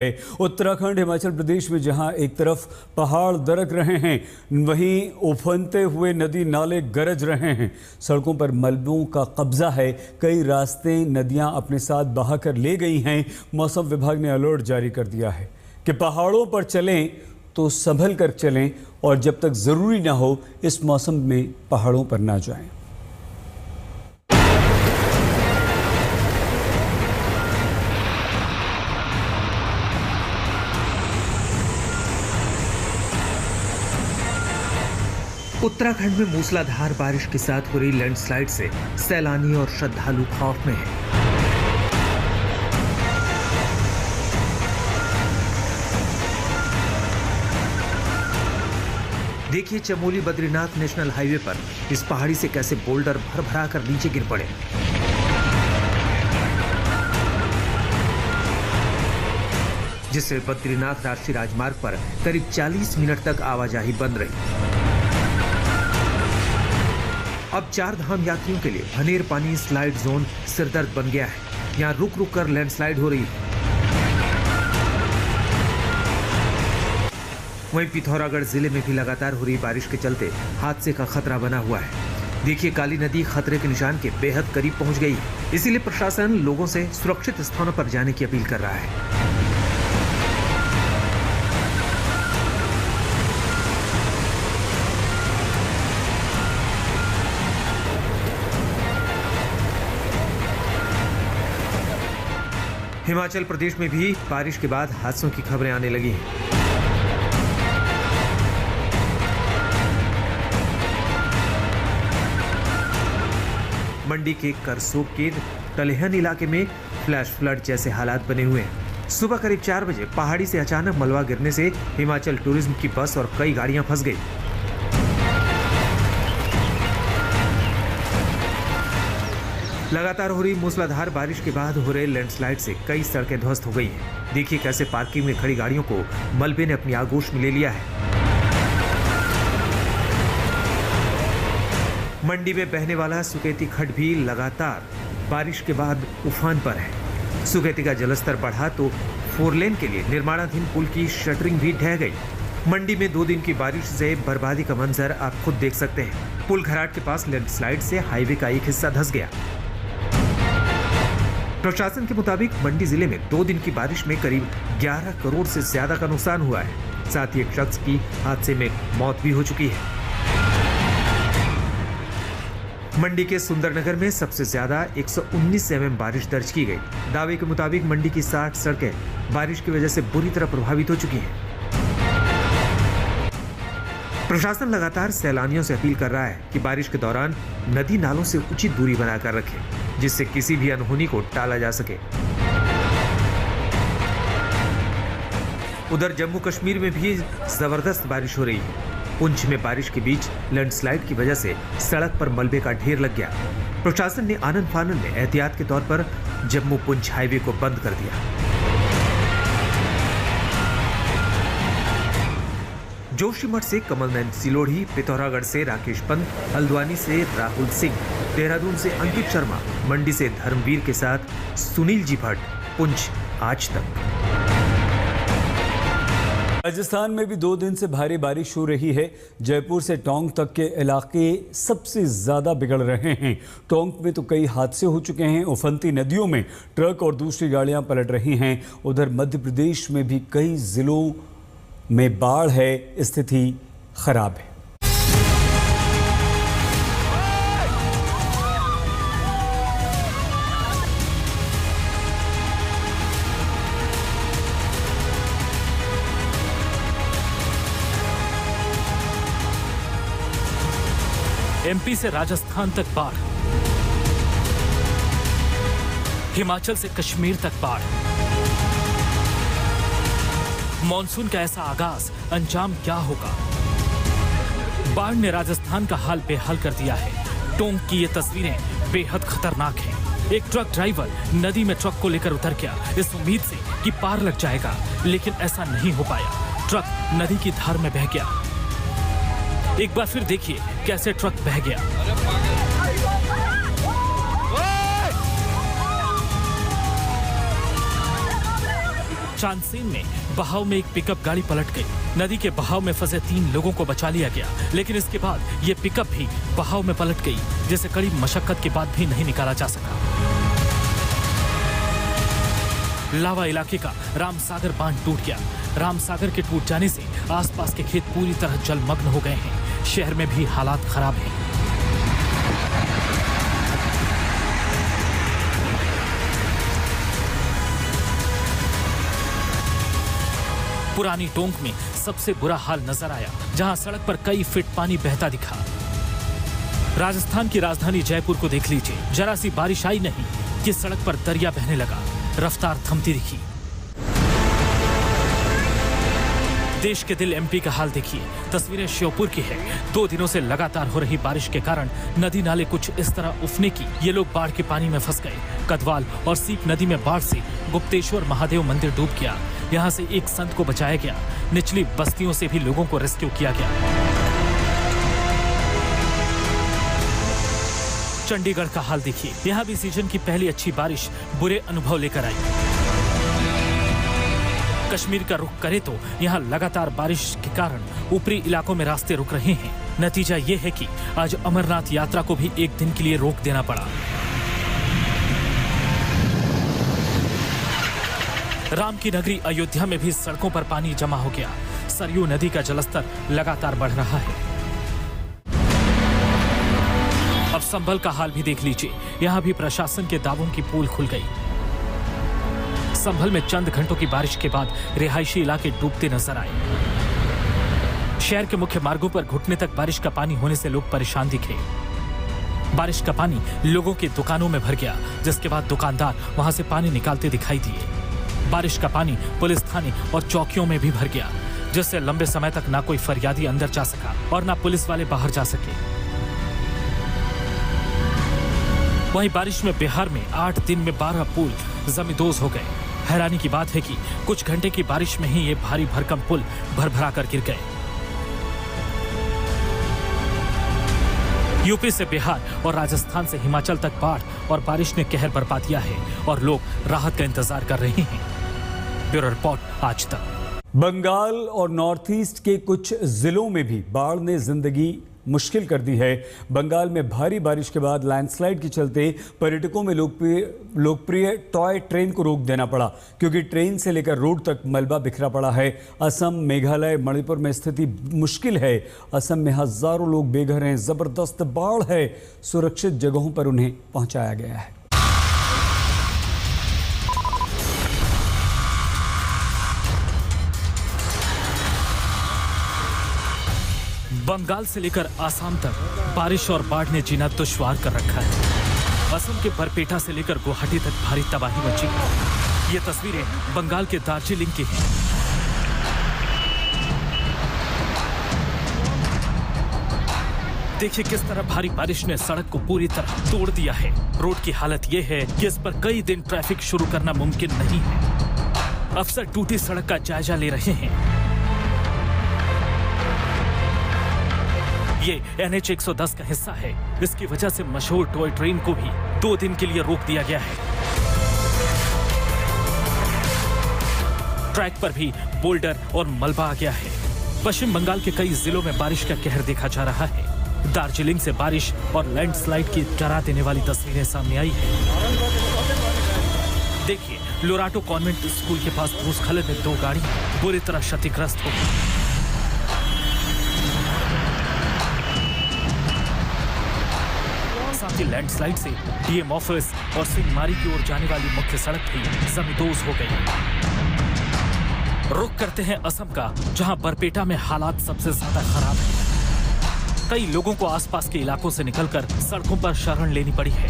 उत्तराखंड हिमाचल प्रदेश में जहां एक तरफ पहाड़ दरक रहे हैं, वहीं उफनते हुए नदी नाले गरज रहे हैं। सड़कों पर मलबों का कब्जा है। कई रास्ते नदियां अपने साथ बहाकर ले गई हैं। मौसम विभाग ने अलर्ट जारी कर दिया है कि पहाड़ों पर चलें तो संभल कर चलें और जब तक जरूरी ना हो इस मौसम में पहाड़ों पर ना जाएं। उत्तराखंड में मूसलाधार बारिश के साथ हो रही लैंडस्लाइड से सैलानी और श्रद्धालु खौफ में हैं। देखिए चमोली बद्रीनाथ नेशनल हाईवे पर इस पहाड़ी से कैसे बोल्डर भर-भरा कर नीचे गिर पड़े। जिससे बद्रीनाथ राष्ट्रीय राजमार्ग पर करीब 40 मिनट तक आवाजाही बंद रही। अब 4 धाम यात्रियों के लिए भनेर पानी स्लाइड जोन सिरदर्द बन गया है। यहाँ रुक रुक कर लैंडस्लाइड हो रही है। वहीं पिथौरागढ़ जिले में भी लगातार हो रही बारिश के चलते हादसे का खतरा बना हुआ है। देखिए काली नदी खतरे के निशान के बेहद करीब पहुंच गई है। इसीलिए प्रशासन लोगों से सुरक्षित स्थानों पर जाने की अपील कर रहा है। हिमाचल प्रदेश में भी बारिश के बाद हादसों की खबरें आने लगी हैं। मंडी के करसोग के टलेहन इलाके में फ्लैश फ्लड जैसे हालात बने हुए हैं। सुबह करीब 4 बजे पहाड़ी से अचानक मलबा गिरने से हिमाचल टूरिज्म की बस और कई गाड़ियां फंस गई। लगातार हो रही मूसलाधार बारिश के बाद हो रहे लैंडस्लाइड से कई सड़कें ध्वस्त हो गई हैं। देखिए कैसे पार्किंग में खड़ी गाड़ियों को मलबे ने अपनी आगोश में ले लिया है। मंडी में बहने वाला सुकेती खड्ड भी लगातार बारिश के बाद उफान पर है। सुकेती का जलस्तर बढ़ा तो 4 लेन के लिए निर्माणाधीन पुल की शटरिंग भी ढह गई। मंडी में 2 दिन की बारिश से बर्बादी का मंजर आप खुद देख सकते हैं। पुल घराट के पास लैंडस्लाइड से हाईवे का एक हिस्सा धंस गया। प्रशासन के मुताबिक मंडी जिले में 2 दिन की बारिश में करीब 11 करोड़ से ज्यादा का नुकसान हुआ है। साथ ही एक शख्स की हादसे में मौत भी हो चुकी है। मंडी के सुंदरनगर में सबसे ज्यादा 119 mm बारिश दर्ज की गई। दावे के मुताबिक मंडी की 60 सड़कें बारिश की वजह से बुरी तरह प्रभावित हो चुकी हैं। प्रशासन लगातार सैलानियों से अपील कर रहा है कि बारिश के दौरान नदी नालों से उचित दूरी बनाकर रखें, जिससे किसी भी अनहोनी को टाला जा सके। उधर जम्मू कश्मीर में भी जबरदस्त बारिश हो रही है। पुंछ में बारिश के बीच लैंडस्लाइड की वजह से सड़क पर मलबे का ढेर लग गया। प्रशासन ने आनन फानन में एहतियात के तौर पर जम्मू पुंछ हाईवे को बंद कर दिया। जोशीमठ से कमल नयन सिलोढ़ी, पिथौरागढ़ से राकेश पंत, हल्द्वानी से राहुल सिंह, देहरादून से अंकित शर्मा, मंडी से धर्मवीर के साथ सुनील जी भट्ट, पुंछ आज तक। राजस्थान में भी 2 दिन से भारी बारिश हो रही है। जयपुर से टोंक तक के इलाके सबसे ज्यादा बिगड़ रहे हैं। टोंक में तो कई हादसे हो चुके हैं। उफनती नदियों में ट्रक और दूसरी गाड़ियां पलट रही हैं। उधर मध्य प्रदेश में भी कई जिलों में बाढ़ है। स्थिति खराब है। एमपी से राजस्थान तक बाढ़, हिमाचल से कश्मीर तक बाढ़। मॉनसून का ऐसा आगाज, अंजाम क्या होगा? बाढ़ ने राजस्थान का हाल बेहाल कर दिया है। टोंक की ये तस्वीरें बेहद खतरनाक हैं। एक ट्रक ड्राइवर नदी में ट्रक को लेकर उतर गया इस उम्मीद से कि पार लग जाएगा, लेकिन ऐसा नहीं हो पाया। ट्रक नदी की धार में बह गया। एक बार फिर देखिए कैसे ट्रक बह गया। चांदसेन में बहाव में एक पिकअप गाड़ी पलट गई। नदी के बहाव में फंसे 3 लोगों को बचा लिया गया, लेकिन इसके बाद ये पिकअप भी बहाव में पलट गई, जिसे कड़ी मशक्कत के बाद भी नहीं निकाला जा सका। लावा इलाके का रामसागर बांध टूट गया। रामसागर के टूट जाने से आसपास के खेत पूरी तरह जलमग्न हो गए हैं। शहर में भी हालात खराब हैं। पुरानी टोंक में सबसे बुरा हाल नजर आया, जहां सड़क पर कई फीट पानी बहता दिखा। राजस्थान की राजधानी जयपुर को देख लीजिए, जरा सी बारिश आई नहीं कि सड़क पर दरिया बहने लगा, रफ्तार थमती दिखी। देश के दिल एमपी का हाल देखिए, तस्वीरें श्योपुर की है। 2 दिनों से लगातार हो रही बारिश के कारण नदी नाले कुछ इस तरह उफने की ये लोग बाढ़ के पानी में फंस गए। कदवाल और सीप नदी में बाढ़ से गुप्तेश्वर महादेव मंदिर डूब गया। यहाँ से एक संत को बचाया गया। निचली बस्तियों से भी लोगों को रेस्क्यू किया गया। चंडीगढ़ का हाल देखिए, यहाँ भी सीजन की पहली अच्छी बारिश बुरे अनुभव लेकर आई। कश्मीर का रुख करे तो यहाँ लगातार बारिश के कारण ऊपरी इलाकों में रास्ते रुक रहे हैं। नतीजा ये है कि आज अमरनाथ यात्रा को भी एक दिन के लिए रोक देना पड़ा। राम की नगरी अयोध्या में भी सड़कों पर पानी जमा हो गया। सरयू नदी का जलस्तर लगातार बढ़ रहा है। अब संभल का हाल भी देख लीजिए, यहाँ भी प्रशासन के दावों की पोल खुल गई। संभल में चंद घंटों की बारिश के बाद रिहायशी इलाके डूबते नजर आए। शहर के मुख्य मार्गों पर घुटने तक बारिश का पानी होने से लोग परेशान दिखे। बारिश का पानी लोगों की दुकानों में भर गया, जिसके बाद दुकानदार वहां से पानी निकालते दिखाई दिए। बारिश का पानी पुलिस थाने और चौकियों में भी भर गया, जिससे लंबे समय तक ना कोई फरियादी अंदर जा सका और ना पुलिस वाले बाहर जा सके। वहीं बारिश में बिहार में 8 दिन में 12 पुल जमींदोज हो गए। हैरानी की बात है कि कुछ घंटे की बारिश में ही ये भारी भरकम पुल भरभरा कर गिर गए। यूपी से बिहार और राजस्थान से हिमाचल तक बाढ़ और बारिश ने कहर बरपा दिया है और लोग राहत का इंतजार कर रहे हैं। ब्यूरो रिपोर्ट आज तक। बंगाल और नॉर्थ ईस्ट के कुछ जिलों में भी बाढ़ ने जिंदगी मुश्किल कर दी है। बंगाल में भारी बारिश के बाद लैंडस्लाइड के चलते पर्यटकों में लोकप्रिय टॉय ट्रेन को रोक देना पड़ा, क्योंकि ट्रेन से लेकर रोड तक मलबा बिखरा पड़ा है। असम, मेघालय, मणिपुर में स्थिति मुश्किल है। असम में हजारों लोग बेघर हैं। जबरदस्त बाढ़ है। सुरक्षित जगहों पर उन्हें पहुंचाया गया है। बंगाल से लेकर आसाम तक बारिश और बाढ़ ने जीना दुश्वार कर रखा है। असम के बरपेटा से लेकर गुवाहाटी तक भारी तबाही मची है। ये तस्वीरें बंगाल के दार्जिलिंग की हैं। देखिए किस तरह भारी बारिश ने सड़क को पूरी तरह तोड़ दिया है। रोड की हालत ये है कि इस पर कई दिन ट्रैफिक शुरू करना मुमकिन नहीं है। अफसर टूटी सड़क का जायजा ले रहे हैं। ये NH 110 का हिस्सा है। इसकी वजह से मशहूर टॉय ट्रेन को भी 2 दिन के लिए रोक दिया गया है। ट्रैक पर भी बोल्डर और मलबा आ गया है। पश्चिम बंगाल के कई जिलों में बारिश का कहर देखा जा रहा है। दार्जिलिंग से बारिश और लैंडस्लाइड की डरा देने वाली तस्वीरें सामने आई है। देखिए, लोराटो कॉन्वेंट स्कूल के पास भूस्खलन में 2 गाड़ी बुरी तरह क्षतिग्रस्त हो गई। साथ ही लैंडस्लाइड से DM ऑफिस और सिंहमारी की ओर जाने वाली मुख्य सड़क भी जमींदोज हो गई। रुख करते हैं असम का, जहां बरपेटा में हालात सबसे ज्यादा खराब है। कई लोगों को आसपास के इलाकों से निकलकर सड़कों पर शरण लेनी पड़ी है।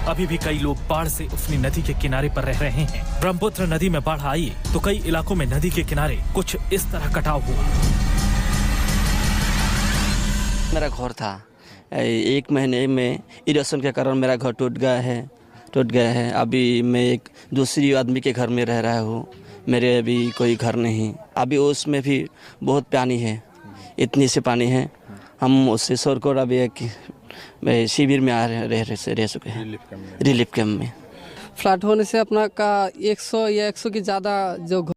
अभी भी कई लोग बाढ़ से उफनी नदी के किनारे पर रह रहे हैं। ब्रह्मपुत्र नदी में बाढ़ आई तो कई इलाकों में नदी के किनारे कुछ इस तरह कटाव हुआ। मेरा घर था, 1 महीने में इरोशन के कारण मेरा घर टूट गया है। अभी मैं एक दूसरी आदमी के घर में रह रहा हूँ। मेरे अभी कोई घर नहीं। अभी उसमें भी बहुत पानी है, इतनी से पानी है। हम उससे सरकार अभी एक शिविर में रह चुके हैं, रिलीफ कैंप में। फ्लड होने से अपना का 100 या 100 की ज़्यादा जो